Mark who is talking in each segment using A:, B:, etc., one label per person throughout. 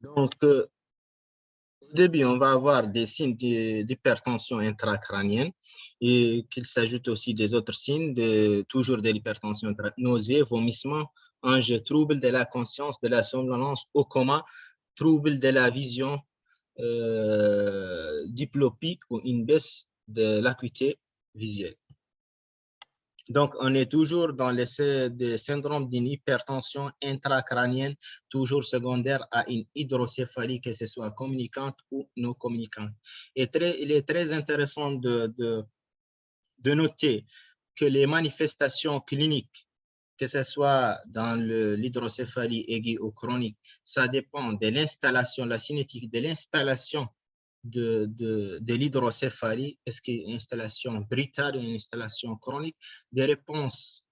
A: Donc, au début, on va avoir des signes d'hypertension intracrânienne et qu'il s'ajoute aussi des autres signes, toujours de l'hypertension, nausée, vomissement, enjeux, troubles de la conscience, de la somnolence, au coma, troubles de la vision, diplopie ou une baisse de l'acuité visuelle. Donc, on est toujours dans des syndromes d'une hypertension intracrânienne, toujours secondaire à une hydrocéphalie, que ce soit communicante ou non communicante. Et il est très intéressant de noter que les manifestations cliniques, que ce soit dans l'hydrocéphalie aiguë ou chronique, ça dépend de l'installation, la cinétique de l'installation de l'hydrocéphalie. Est-ce qu'il y a une installation brutale ou une installation chronique? Des réponses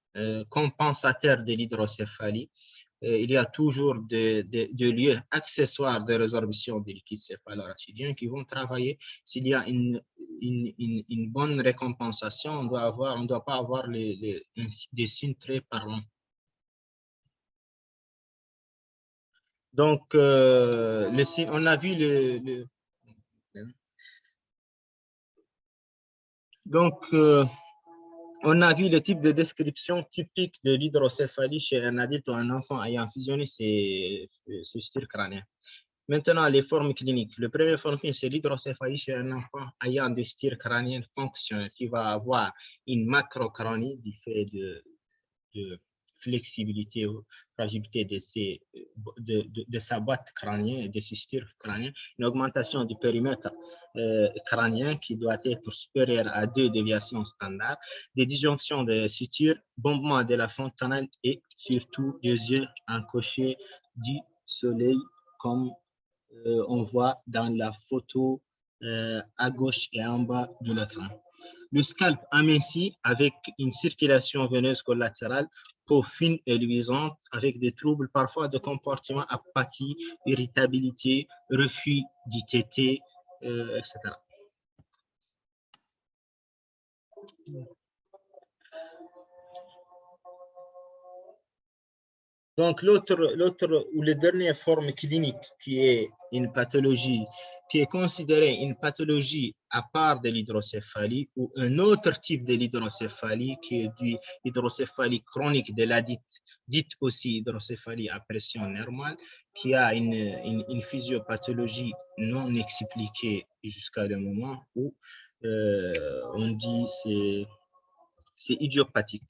A: compensataires de l'hydrocéphalie. Il y a toujours des lieux accessoires de résorption des liquides céphalorachidien qui vont travailler. S'il y a une bonne récompensation, on ne doit pas avoir des signes très parlants. Donc, on a vu on a vu le type de description typique de l'hydrocéphalie chez un adulte ou un enfant ayant fusionné ses structures crâniennes. Maintenant, les formes cliniques. Le premier forme, c'est l'hydrocéphalie chez un enfant ayant des structures crâniennes fonctionnelles qui va avoir une macrochronie du fait de flexibilité ou fragilité de sa boîte crânienne, des structures crâniennes, une augmentation du périmètre crânien qui doit être supérieur à 2 déviations standards, des disjonctions de sutures, bombement de la fontanelle et surtout des yeux encochés du soleil comme on voit dans la photo à gauche et en bas de l'écran. Le scalp aminci avec une circulation veineuse collatérale, peau fine et luisante avec des troubles parfois de comportement, apathie, irritabilité, refus d'ITT, etc. Donc, l'autre ou la dernière forme clinique qui est une pathologie, qui est considérée une pathologie à part de l'hydrocéphalie ou un autre type de l'hydrocéphalie qui est du hydrocéphalie chronique de la dite aussi hydrocéphalie à pression normale, qui a une physiopathologie non expliquée jusqu'à le moment où on dit c'est idiopathique.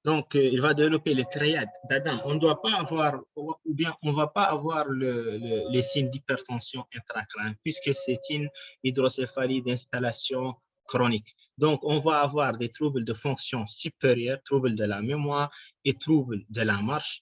A: Donc, il va développer les triades d'Adam. On ne doit pas avoir, ou bien on ne va pas avoir les signes d'hypertension intracrânienne, puisque c'est une hydrocéphalie d'installation chronique. Donc, on va avoir des troubles de fonction supérieure, troubles de la mémoire et troubles de la marche,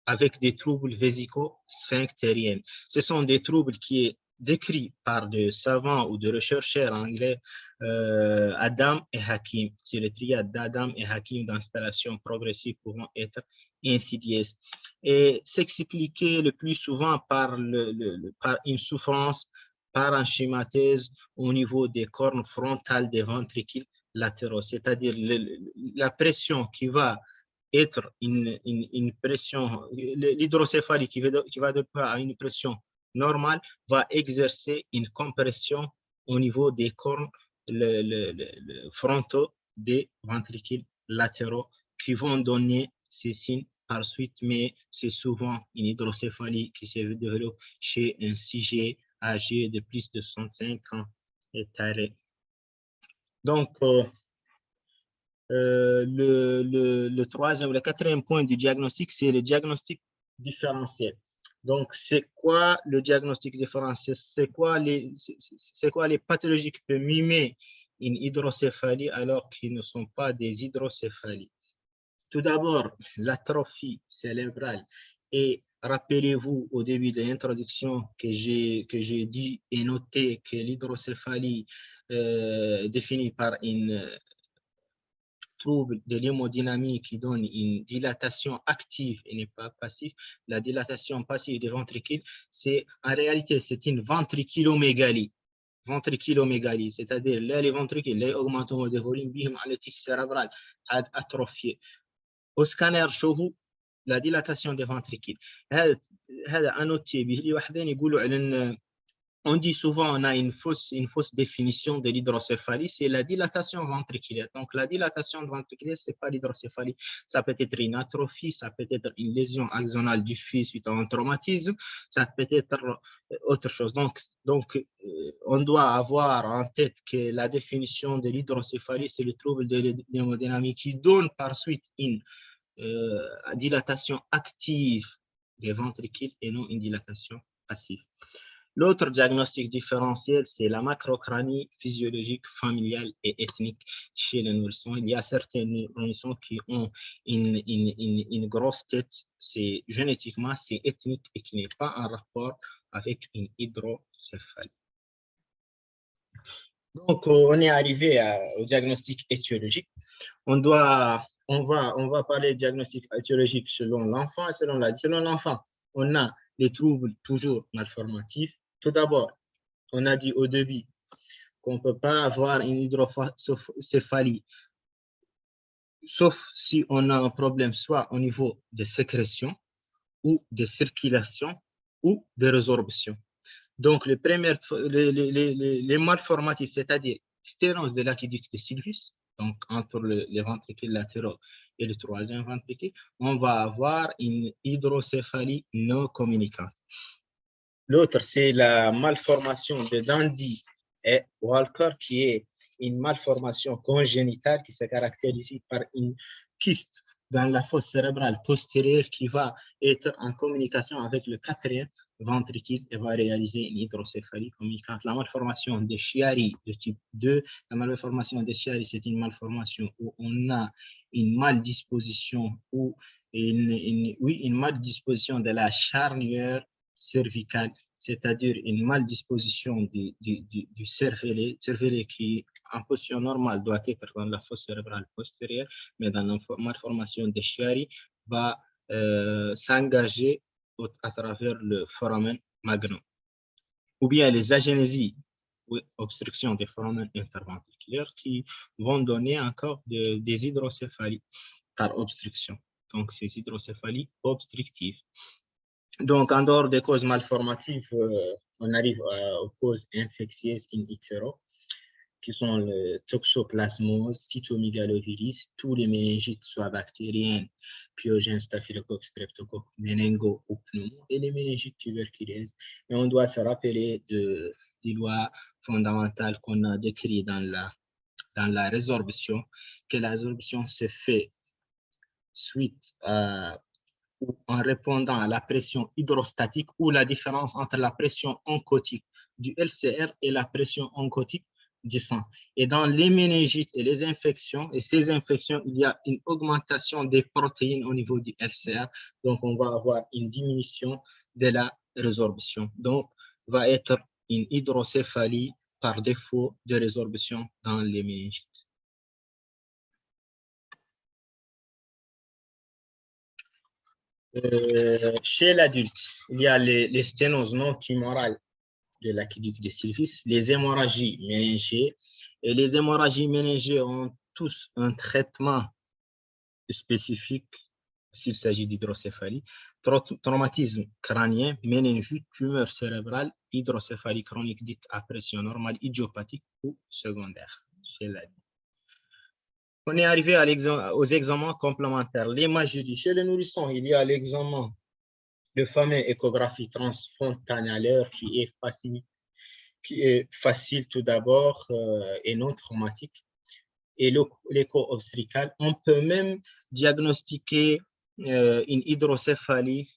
A: avec des troubles vésico-sphinctériens. Ce sont des troubles qui sont décrits par des savants ou des chercheurs anglais, Adam et Hakim. C'est le triade d'Adam et Hakim d'installation progressive pouvant être insidieuse et s'expliquer le plus souvent par une souffrance parenchymateuse au niveau des cornes frontales des ventricules latéraux, c'est-à-dire la pression qui va être une pression, l'hydrocéphalie qui va de pas à une pression normale va exercer une compression au niveau des cornes frontaux des ventricules latéraux qui vont donner ces signes par suite, mais c'est souvent une hydrocéphalie qui se développe chez un sujet âgé de plus de 65 ans et taré. Donc, le troisième, le quatrième point du diagnostic, c'est le diagnostic différentiel. Donc, c'est quoi le diagnostic différentiel? C'est quoi les pathologies qui peuvent mimer une hydrocéphalie alors qu'ils ne sont pas des hydrocéphalies? Tout d'abord, l'atrophie cérébrale. Et rappelez-vous au début de l'introduction que j'ai dit et noté que l'hydrocéphalie définie par une trouble de l'hémodynamique qui donne une dilatation active et n'est pas passive. La dilatation passive des ventricules, en réalité, c'est une ventriculomégalie. Ventriculomégalie, c'est-à-dire là, les ventricules, les augmentements de volume, le tissu cérébral atrophié. Au scanner chevaux, la dilatation des ventricules. هذا un autre type. اللي وحدين يقولوا على on dit souvent on a une fausse définition de l'hydrocéphalie, c'est la dilatation ventriculaire. Donc la dilatation ventriculaire, c'est pas l'hydrocéphalie, ça peut être une atrophie, ça peut être une lésion axonale du fils suite à un traumatisme, ça peut être autre chose. Donc on doit avoir en tête que la définition de l'hydrocéphalie, c'est le trouble de l'hémodynamie qui donne par suite une dilatation active des ventricules et non une dilatation passive. L'autre diagnostic différentiel, c'est la macrocranie physiologique, familiale et ethnique chez les nourrissons. Il y a certains nourrissons qui ont une grosse tête, c'est génétiquement, c'est ethnique et qui n'est pas en rapport avec une hydrocéphalie. Donc, on est arrivé au diagnostic étiologique. On va parler de diagnostic étiologique selon l'enfant et selon l'adulte. Selon l'enfant, on a les troubles toujours malformatifs. Tout d'abord, on a dit au début qu'on ne peut pas avoir une hydrocéphalie, sauf si on a un problème soit au niveau de sécrétion ou de circulation ou de résorption. Donc, les malformatifs, c'est-à-dire sténose de l'aqueduc de Sylvius, donc entre les ventricules latéraux et le troisième ventricule, on va avoir une hydrocéphalie non communicante. L'autre, c'est la malformation de Dandy et Walker, qui est une malformation congénitale qui se caractérise par une kyste dans la fosse cérébrale postérieure qui va être en communication avec le quatrième ventricule et va réaliser une hydrocéphalie communicante. La malformation de Chiari de type 2, la malformation de Chiari, c'est une malformation où on a une maldisposition ou une maldisposition de la charnière cervicale, c'est-à-dire une maldisposition du cervelet qui, en position normale, doit être dans la fosse cérébrale postérieure, mais dans la malformation de Chiari, va s'engager à travers le foramen magnum. Ou bien les agénésies ou obstructions des foramen interventriculaires qui vont donner encore des hydrocéphalies par obstruction. Donc, ces hydrocéphalies obstructives. Donc, en dehors des causes malformatives, on arrive aux causes infectieuses in utero, qui sont le toxoplasmose, cytomégalovirus, tous les méningites, soit bactériennes, pyogènes, staphylocoque, streptocoque, méningo ou pneumo, et les méningites tuberculeuses. Et on doit se rappeler des lois fondamentales qu'on a décrites dans la résorption, que la résorption se fait suite ou en répondant à la pression hydrostatique ou la différence entre la pression oncotique du LCR et la pression oncotique du sang. Et dans les méningites et les infections, et ces infections, il y a une augmentation des protéines au niveau du LCR. Donc, on va avoir une diminution de la résorption. Donc, va être une hydrocéphalie par défaut de résorption dans les méningites. Chez l'adulte, il y a les sténoses non tumorales de l'aqueduc de Sylvius, les hémorragies méningées. Et les hémorragies méningées ont tous un traitement spécifique s'il s'agit d'hydrocéphalie. Traumatisme crânien, méningite, tumeur cérébrale, hydrocéphalie chronique dite à pression normale, idiopathique ou secondaire chez l'adulte. On est arrivé aux examens complémentaires. L'imagerie chez les nourrissons, il y a l'examen, le fameux échographie transfrontalière qui est facile tout d'abord et non traumatique. Et l'écho obstétrical, on peut même diagnostiquer une hydrocéphalie.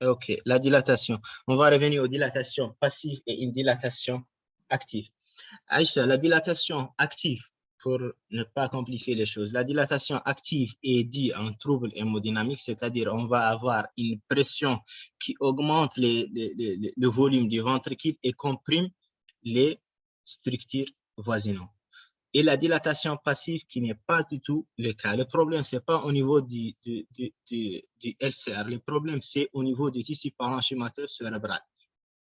A: Ok, la dilatation. On va revenir aux dilatations passives et une dilatation active. Aïcha, la dilatation active, pour ne pas compliquer les choses, la dilatation active est due à un trouble hémodynamique, c'est-à-dire on va avoir une pression qui augmente le volume du ventricule et comprime les structures voisinantes. Et la dilatation passive qui n'est pas du tout le cas. Le problème, ce n'est pas au niveau du LCR, le problème, c'est au niveau du tissu parenchymateur cérébral.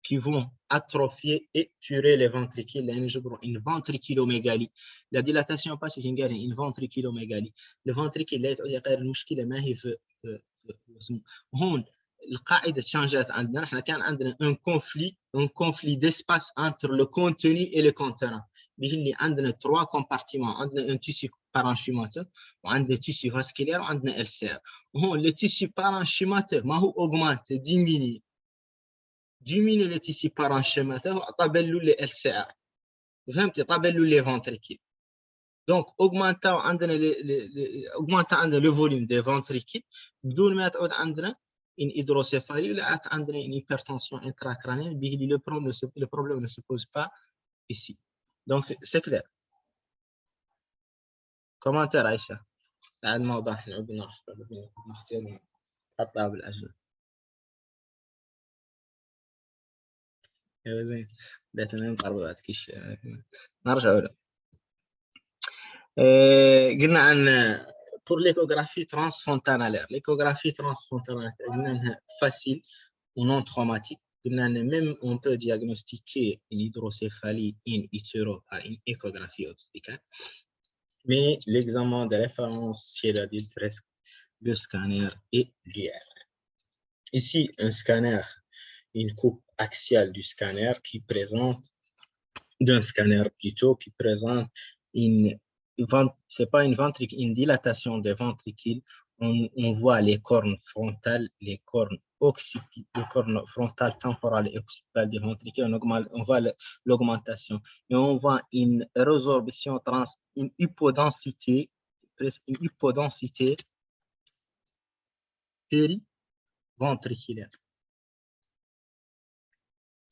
A: qui vont atrophier et tuer les ventricules. Une ventriculomégalie. La dilatation passe une ventriculomégalie. Le ventricule هون القاعدة changeات عندنا احنا كان عندنا un conflit d'espace entre le contenu et le contenant. بيجي عندنا trois compartiments, عندنا un tissu parenchymateur وعندنا tissu vasculaire وعندنا LCR. هون le tissu parenchymateur ما هو augmente, diminue le tissu parenchymateur طابل له les LCR. فهمتي طابل له les ventricules. Donc augmentant عندنا le volume des ventricules بدون ما تعود عندنا une hydrocéphalie ولا عندنا une hypertension intracrânienne. Le problème ne se pose pas ici. Donc c'est clair. Commentaire Aïcha. بعد موضوع احنا نختار نحطها بالاجل. زين بدات ننطر بعد كيش نرجع له. قلنا عن pour l'échographie transfrontalière. L'échographie transfrontalière قلنا انها facile ou non traumatique. Même on peut diagnostiquer une hydrocéphalie in utero par une échographie obstétricale. Mais l'examen de référence, c'est-à-dire presque le scanner et l'IRM. Ici, un scanner, une coupe axiale du scanner qui présente, d'un scanner plutôt, qui présente c'est pas une ventricule, une dilatation des ventricules. On voit les cornes frontales, les cornes frontales, temporales et occipitales des ventricules. On voit l'augmentation. Et on voit une résorption une hypodensité, presque une hypodensité périventriculaire.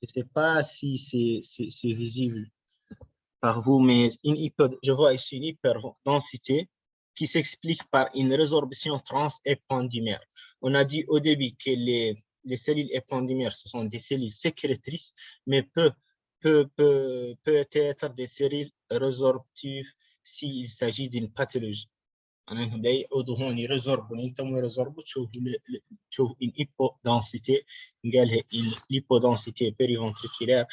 A: Je ne sais pas si c'est visible par vous, mais je vois ici une hyperdensité qui s'explique par une résorption transépendymère. On a dit au début que les cellules épendymères, ce sont des cellules sécrétrices, mais peut-être des cellules résorptives s'il s'agit d'une pathologie. هون يرزربوا انت يرزربوا تشوف une hypodensité قالها l'hypodensité périventriculaire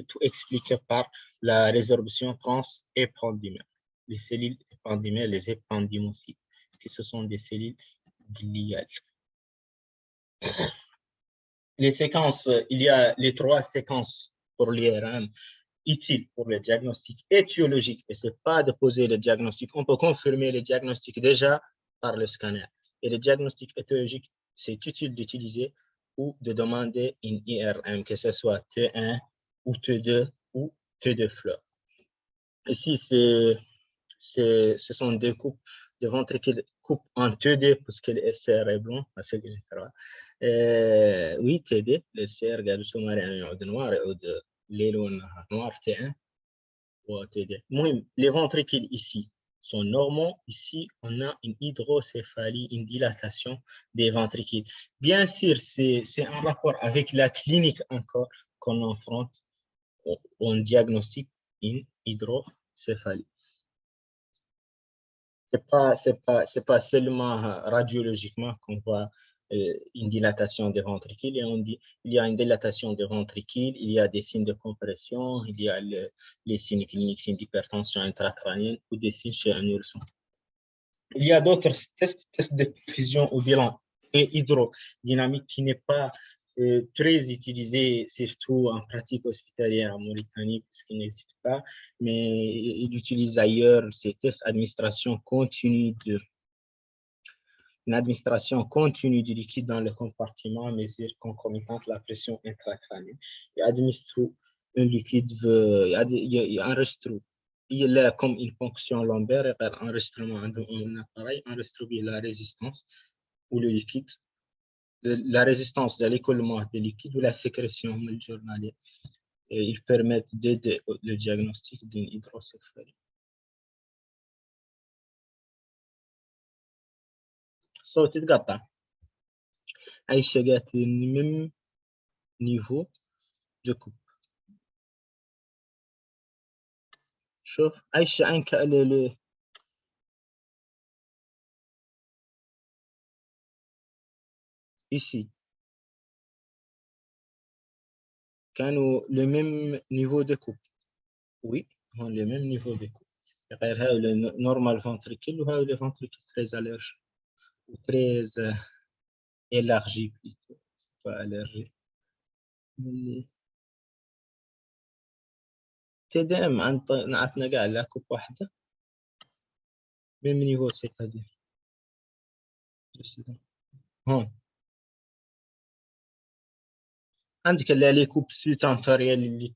A: tout expliqué par la résorption transépendymère. Les cellules épendymères, les épendymophiles, que ce sont des cellules gliales. Les séquences, il y a les trois séquences pour l'IRM utile pour le diagnostic étiologique, et ce n'est pas de poser le diagnostic. On peut confirmer le diagnostic déjà par le scanner. Et le diagnostic étiologique, c'est utile d'utiliser ou de demander une IRM, que ce soit T1 ou T2 ou T2 fleur. Ici, ce sont des coupes de ventricules coupes en T2 parce que le LCR est blanc. Oui, T2, le LCR, regarde, le noir et les lons noirs T1 ou T2. Les ventricules ici sont normaux. Ici, on a une hydrocéphalie, une dilatation des ventricules. Bien sûr, c'est en rapport avec la clinique encore qu'on affronte, on diagnostique une hydrocéphalie. C'est pas seulement radiologiquement qu'on voit une dilatation des ventricules. Et on dit il y a une dilatation des ventricules, il y a des signes de compression, il y a les signes cliniques, signes d'hypertension intracrânienne ou des signes chez un neurosciences. Il y a d'autres tests de perfusion au bilan et hydrodynamique qui n'est pas très utilisé, surtout en pratique hospitalière en Mauritanie, parce qu'il n'existe pas, mais il utilise ailleurs ces tests d'administration continue une administration continue du liquide dans le compartiment, mesure concomitante la pression intracrânienne. Il administre un liquide, il enregistre, il est comme une ponction lombaire, enregistrement d'un appareil, enregistre la résistance ou le liquide, la résistance de l'écoulement des liquides ou la sécrétion journalière. Et ils permettent d'aider le diagnostic d'une hydrocéphalie. الصوت يتقطع. عايشة قالت من نيفو جو كوب. شوف عايشة عينك على ici le même niveau de coupe. Oui, ont le même niveau de coupe. Le normal ventricule ou le ventricule très allergique ou très élargi plutôt. C'est pas allergie. TDM عندنا كاع لا كوب واحدة même niveau c'est-à-dire هون عندك les coupes sutentorielles اللي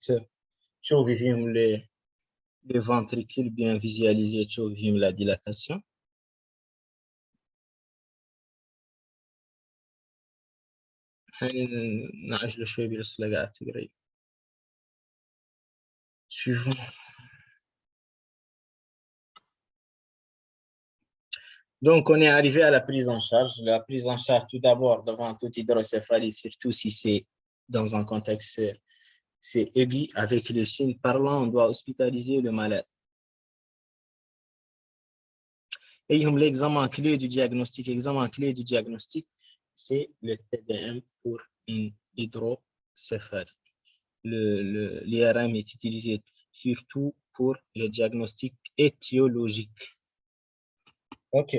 A: تشوفي فيهم les ventricules bien visualisés تشوفي فيهم la dilatation. نعجلوا شوي بالصلاة قاعد تقري. Suivant. Donc, on est arrivé à la prise en charge. La prise en charge, tout d'abord, devant toute hydrocéphalie, surtout si c'est dans un contexte c'est aigu, avec le signe parlant, on doit hospitaliser le malade. Et l'examen clé du diagnostic, c'est le TDM pour une hydrocéphalie. L'IRM est utilisé surtout pour le diagnostic étiologique. OK.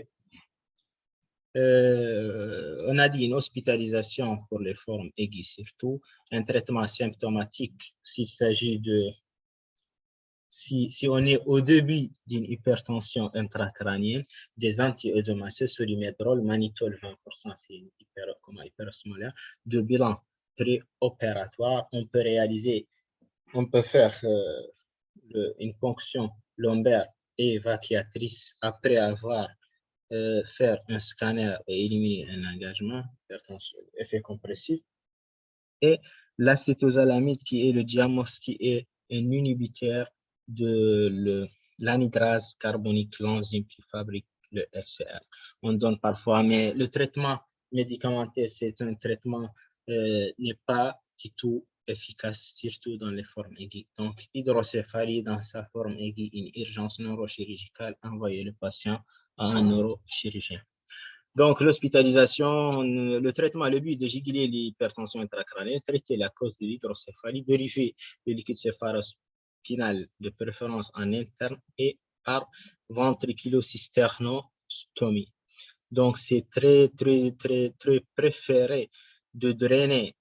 A: On a dit une hospitalisation pour les formes aiguës surtout, un traitement symptomatique s'il s'agit de, si on est au début d'une hypertension intracrânienne, des anti-œdémateux, solimètrol, mannitol 20%, c'est une hyperosmolaire, de bilan préopératoire, on peut faire une ponction lombaire et vacuatrice après avoir faire un scanner et éliminer un engagement, effet compressif, et l'acétosalamide qui est le diamorphe, qui est un inhibiteur de l'anhydrase carbonique, l'enzyme qui fabrique le LCR. On donne parfois, mais le traitement médicamenteux, c'est un traitement n'est pas du tout efficace, surtout dans les formes aiguës. Donc, hydrocéphalie dans sa forme aiguë, une urgence neurochirurgicale, envoyez le patient à un neurochirurgien. Donc, l'hospitalisation, le traitement, le but de juguler l'hypertension intracrânienne, traiter la cause de l'hydrocéphalie, dériver le liquide céphalospinal de préférence en interne et par ventriculocysternoctomie. Donc, c'est très préféré de drainer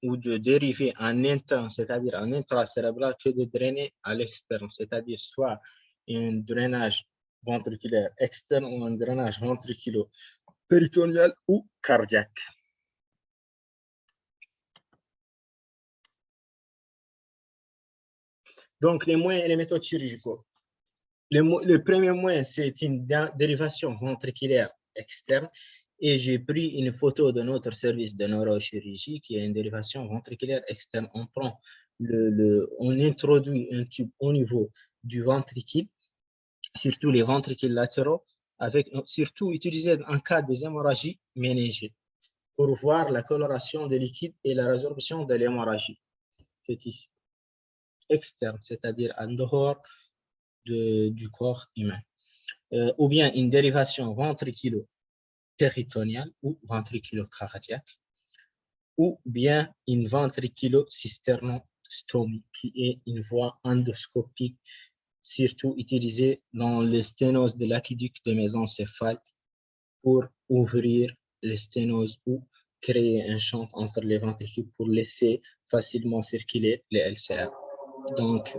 A: ou de dériver en interne, c'est-à-dire en intracérébral, que de drainer à l'externe, c'est-à-dire soit un drainage ventriculaire externe ou un drainage ventriculo-péritonéal ou cardiaque. Donc, les moyens et les méthodes chirurgicaux. Le premier moyen, c'est une dérivation ventriculaire externe. Et j'ai pris une photo de notre service de neurochirurgie qui est une dérivation ventriculaire externe. On prend on introduit un tube au niveau du ventricule, surtout les ventricules latéraux, surtout utilisé en cas des hémorragies méningées pour voir la coloration des liquides et la résorption de l'hémorragie. C'est ici. Externe, c'est-à-dire en dehors du corps humain. Ou bien une dérivation ventriculo-péritonéale ou ventriculo-cardiaque, ou bien une ventriculo-cysternoctomie, qui est une voie endoscopique, surtout utilisée dans les sténoses de l'aqueduc de mésencéphale pour ouvrir les sténoses ou créer un champ entre les ventricules pour laisser facilement circuler les LCR. Donc,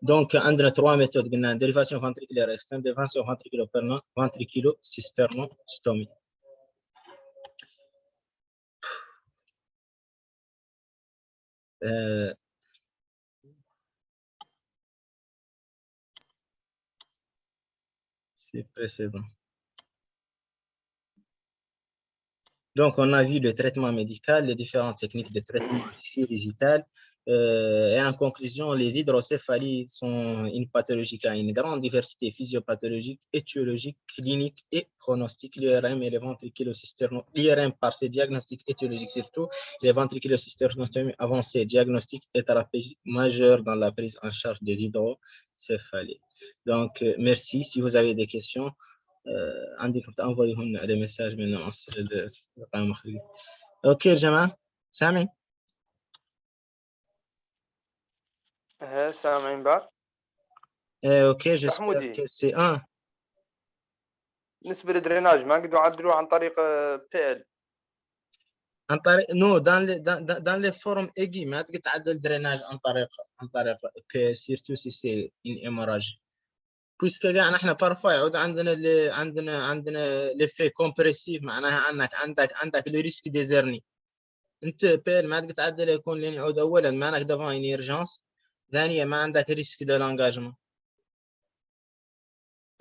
A: donc, on a trois méthodes. Dérivation ventriculaire externe, dérivation ventriculo-pernant, ventriculo-cysternoctomie. C'est précédent. Donc, on a vu le traitement médical, les différentes techniques de traitement chirurgical. Et en conclusion, les hydrocéphalies sont une pathologie qui a une grande diversité physiopathologique, étiologique, clinique et pronostique. L'IRM et les ventriculocysternoctomie, l'IRM par ses diagnostics étiologiques surtout, les ventriculocysternoctomies avancées, diagnostiques et thérapeutiques majeurs dans la prise en charge des hydrocéphalies. Donc, merci. Si vous avez des questions, عندك بتنفذيهم على مساج من الرقم اوكي يا جماعه سامعين؟
B: سامعين بعد.
A: اوكي جيسبر
B: محمودي،
A: كي سي
B: بالنسبة للدريناج ما نقدروا نعدلوه عن طريق بي ال.
A: عن طريق نو دان لي فورم ايجي ما تقدر تعدل دريناج عن طريق بي سيرتو سي سي ان ايموراج بويسك كاع نحن بارفوا يعود عندنا لي في كومبريسيف، معناها عندك لو ريسك ديزيرني. انت بيل ما تقدر تعدل يكون لين يعود اولا ما عندك دافون ان ايرجونس، ثانيا ما عندك ريسك دو لانجاجمون.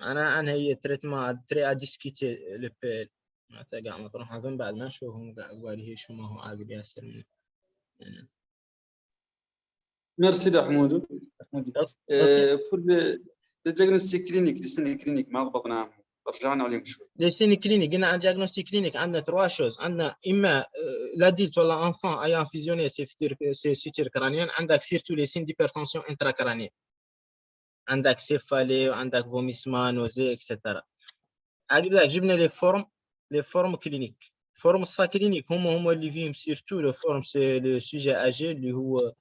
A: انا هي تريتمون تري اديسكيتي لو بيل معناتها كاع ما تروح من بعد ما نشوفهم كاع قوالي شو ما هو عاقل ياسر من
C: ميرسي لحمود. pour le diagnostic clinique les signes cliniques ما ضبطناهم، رجعنا عليهم شوي.
A: لي سين كلينيك قلنا عن دياغنوستيك كلينيك عندنا تروا شوز، عندنا اما لاديلت ولا انفون ايان فيزيوني سي سيتير كرانيان، عندك سيرتو لي سين ديبرتونسيون انترا كرانيان، عندك سيفالي وعندك فوميسمان وزي اكسترا. عقب جبنا لي فورم كلينيك. فورم الصا كلينيك هما اللي فيهم سيرتو لو فورم سي لو سوجي اجي اللي هو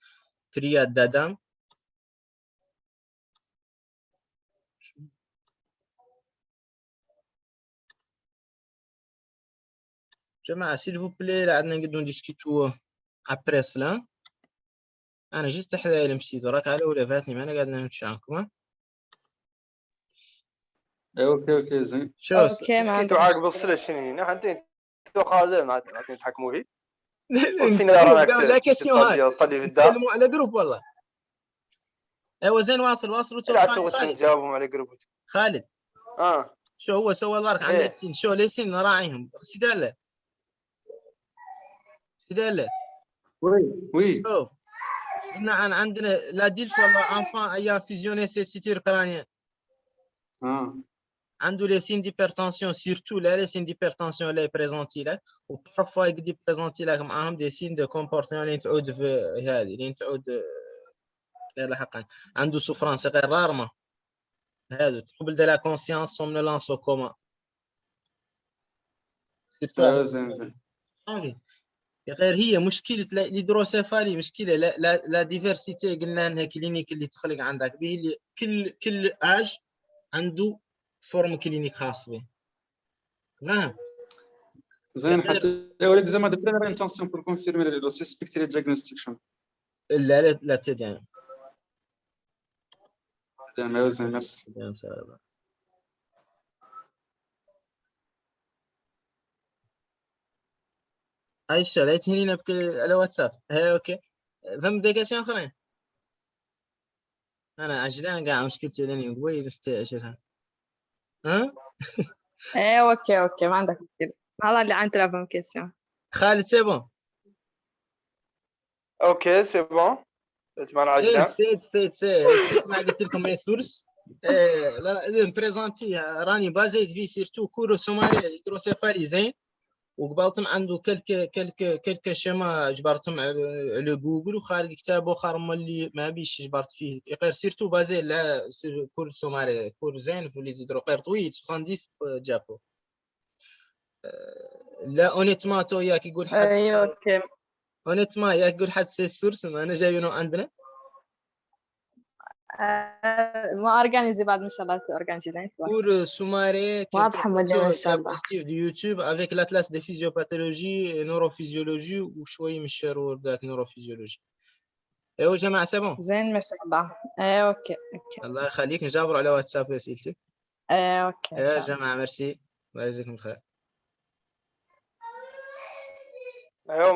A: ترياد دادام. جماعه سيل فو بلي عندنا نقدروا نديسكوتو ابري سلا. انا جست حدا المسيد وراك على ولا فاتني ما انا قاعد نمشي عنكم.
C: اوكي زين.
A: شو
D: اوكي ما
B: ديسكيتو
D: عندك
B: عاقب الصلة شنو انت خالد ما تتحكموا فيه.
A: فينا لا كيسيون
B: صلي في الدار.
A: تكلموا على جروب والله. ايوا زين واصل
B: لا
A: وتوقع خالد.
B: تجاوبهم على جروب
A: خالد شو هو سوى الورك عن ليسين شو ليسين نراعيهم سيداله
C: وي
A: شوف قلنا عندنا لا ديلت ولا انفان ايا فيزيوني سي سيتير كرانيان عنده لي سين ديبرتونسيون سيرتو لا لي سين ديبرتونسيون اللي بريزونتي لك وبارفوا يقدر بريزونتي لك معاهم دي سين دو كومبورتمون اللي تعود في هذه اللي تعود لاحقا. عنده سوفرانس غير رارما هذا تقبل دو لا كونسيونس سومنولانس او كوما.
C: زين
A: غير هي مشكله الهيدروسيفالي مشكله لا ديفيرسيتي قلنا انها كلينيك اللي تخلق عندك به اللي كل اج عنده فورم كلينيك خاص به. نعم
C: زين حتى ولك زعما دو بريمير انتونسيون بور كونفيرمي لو سسبكتي لي دياغنوستيك شنو
A: لا تدعم
C: تمام زين ميرسي.
A: عايشة لا تهنينا على واتساب. اوكي فهم دي كاسيون اخرين. انا عجلان قاع مشكلتي لاني قوي بس اجلها.
D: ايه اوكي ما عندك مشكلة. هذا اللي عن تلفون كيسيون.
A: خالد سي بون.
B: اوكي سي بون. تمام عجلان.
A: سيد ما قلت لكم اي سورس. لا نبريزونتي راني بازيت في سيرتو كورو سومالي هيدروسيفالي زين وقبلتم عنده كلك شما جبرتم على جوجل وخارج كتاب اخر اللي ما بيش جبرت فيه غير سيرتو بازي لا كور سوماري كور زين في لي زيدرو غير طويل 70 جابو. لا اونيتمون تو ياك يقول حد
D: ايوه اوكي
A: اونيتمون ياك يقول حد سي سورس ما انا جايبينه عندنا
D: ما اورجانيزي بعد ان شاء الله تورجانيزي زين
A: كور سوماري
D: واضحه مليون ان شاء الله
A: دي يوتيوب افيك لاتلاس دي فيزيوباثولوجي نوروفيزيولوجي وشويه من الشرور ذاك نوروفيزيولوجي. ايوا جماعه سي
D: زين ما شاء الله. ايه اوكي
A: الله يخليك نجابروا على واتساب اسئلتك.
D: ايه اوكي
A: يا جماعه ميرسي الله يجزيكم الخير.
B: ايوا